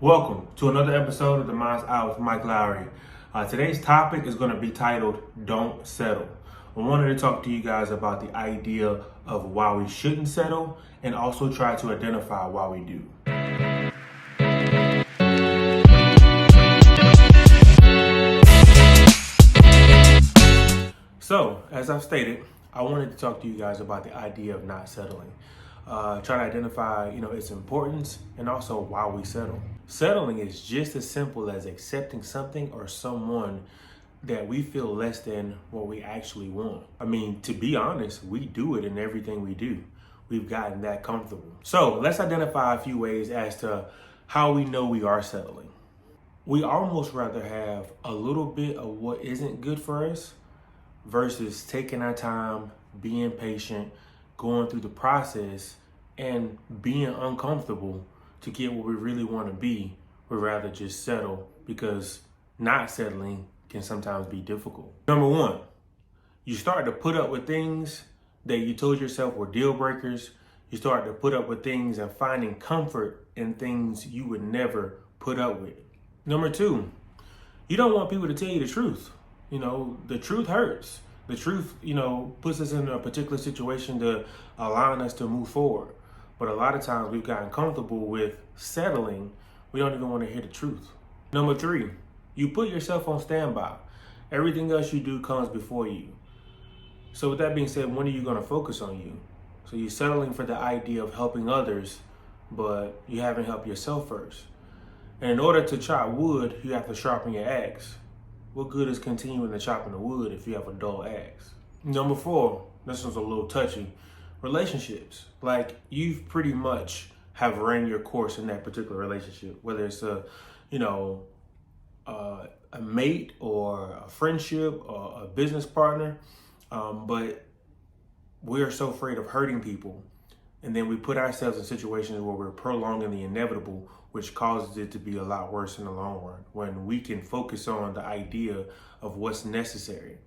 Welcome to another episode of The Mind's Eye with Mike Lowry. Today's topic is going to be titled, Don't Settle. I wanted to talk to you guys about the idea of why we shouldn't settle and also try to identify why we do. So, as I've stated, I wanted to talk to you guys about the idea of not settling. Try to identify, its importance and also why we settle. Settling is just as simple as accepting something or someone that we feel less than what we actually want. I mean, to be honest, we do it in everything we do. We've gotten that comfortable. So let's identify a few ways as to how we know we are settling. We almost rather have a little bit of what isn't good for us versus taking our time, being patient, going through the process, and being uncomfortable to get what we really want to be. We'd rather just settle because not settling can sometimes be difficult. Number one, you start to put up with things that you told yourself were deal breakers. You start to put up with things and finding comfort in things you would never put up with. Number two, you don't want people to tell you the truth. The truth hurts. The truth, puts us in a particular situation to allowing us to move forward. But a lot of times we've gotten comfortable with settling. We don't even want to hear the truth. Number three, you put yourself on standby. Everything else you do comes before you. So with that being said, when are you going to focus on you? So you're settling for the idea of helping others, but you haven't helped yourself first. And in order to chop wood, you have to sharpen your axe. What good is continuing to chop in the wood if you have a dull axe? Number four, this one's a little touchy. Relationships. Like, you've pretty much have ran your course in that particular relationship, whether it's a mate or a friendship or a business partner. But we're so afraid of hurting people. And then we put ourselves in situations where we're prolonging the inevitable, which causes it to be a lot worse in the long run. When we can focus on the idea of what's necessary.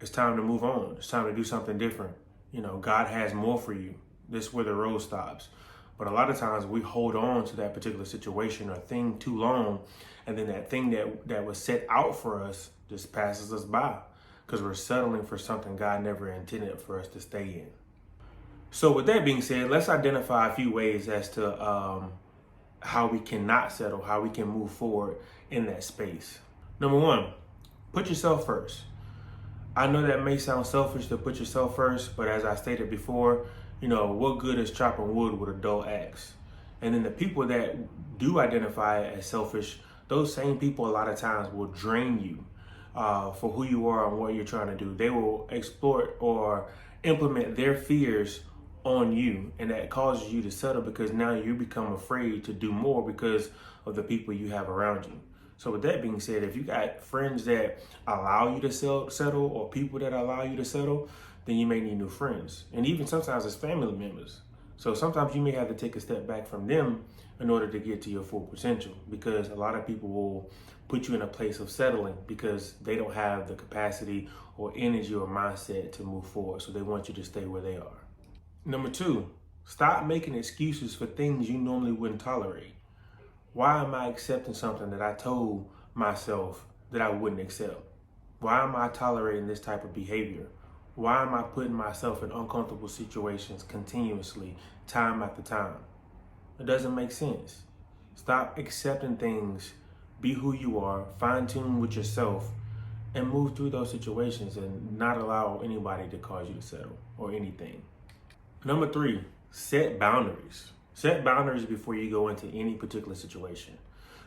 It's time to move on. It's time to do something different. God has more for you. This is where the road stops. But a lot of times we hold on to that particular situation or thing too long. And then that thing that was set out for us just passes us by because we're settling for something God never intended for us to stay in. So with that being said, let's identify a few ways as to how we cannot settle, how we can move forward in that space. Number one, put yourself first. I know that may sound selfish to put yourself first, but as I stated before, what good is chopping wood with a dull axe? And then the people that do identify as selfish, those same people a lot of times will drain you for who you are and what you're trying to do. They will exploit or implement their fears on you, and that causes you to settle because now you become afraid to do more because of the people you have around you. So with that being said, if you got friends that allow you to settle or people that allow you to settle, then you may need new friends. And even sometimes it's family members. So sometimes you may have to take a step back from them in order to get to your full potential, because a lot of people will put you in a place of settling because they don't have the capacity or energy or mindset to move forward. So they want you to stay where they are. Number two, stop making excuses for things you normally wouldn't tolerate. Why am I accepting something that I told myself that I wouldn't accept? Why am I tolerating this type of behavior? Why am I putting myself in uncomfortable situations continuously, time after time? It doesn't make sense. Stop accepting things, be who you are, fine tune with yourself, and move through those situations and not allow anybody to cause you to settle or anything. Number three, set boundaries. Set boundaries before you go into any particular situation.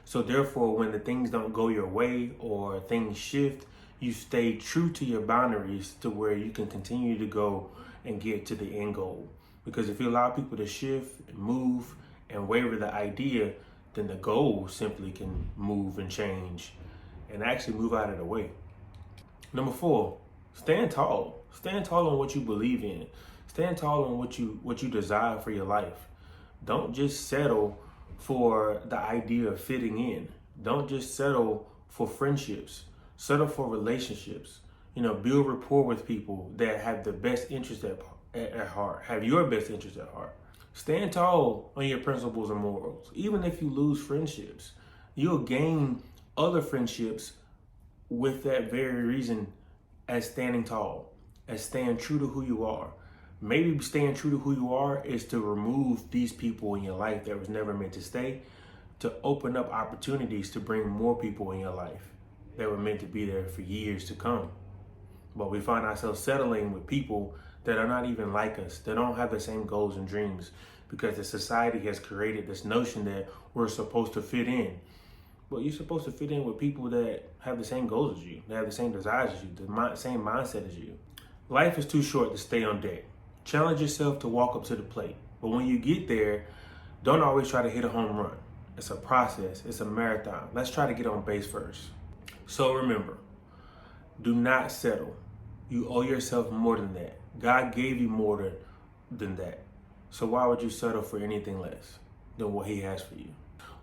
So therefore, when the things don't go your way or things shift, you stay true to your boundaries to where you can continue to go and get to the end goal. Because if you allow people to shift and move and waver the idea, then the goal simply can move and change and actually move out of the way. Number four, stand tall. Stand tall on what you believe in. Stand tall on what you desire for your life. Don't just settle for the idea of fitting in. Don't just settle for friendships. Settle for relationships. Build rapport with people that have the best interest at heart, have your best interest at heart. Stand tall on your principles and morals. Even if you lose friendships, you'll gain other friendships with that very reason, as standing tall, as staying true to who you are. Maybe staying true to who you are is to remove these people in your life that was never meant to stay, to open up opportunities to bring more people in your life that were meant to be there for years to come. But we find ourselves settling with people that are not even like us, that don't have the same goals and dreams, because the society has created this notion that we're supposed to fit in. But you're supposed to fit in with people that have the same goals as you, that have the same desires as you, the same mindset as you. Life is too short to stay on deck. Challenge yourself to walk up to the plate. But when you get there, don't always try to hit a home run. It's a process. It's a marathon. Let's try to get on base first. So remember, do not settle. You owe yourself more than that. God gave you more than that. So why would you settle for anything less than what he has for you?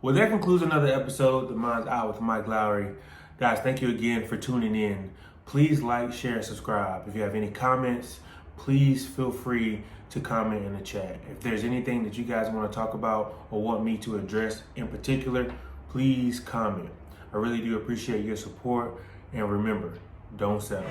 Well, that concludes another episode of The Mind's Eye with Mike Lowry. Guys, thank you again for tuning in. Please like, share, and subscribe. If you have any comments, please feel free to comment in the chat. If there's anything that you guys want to talk about or want me to address in particular, please comment. I really do appreciate your support. And remember, don't settle.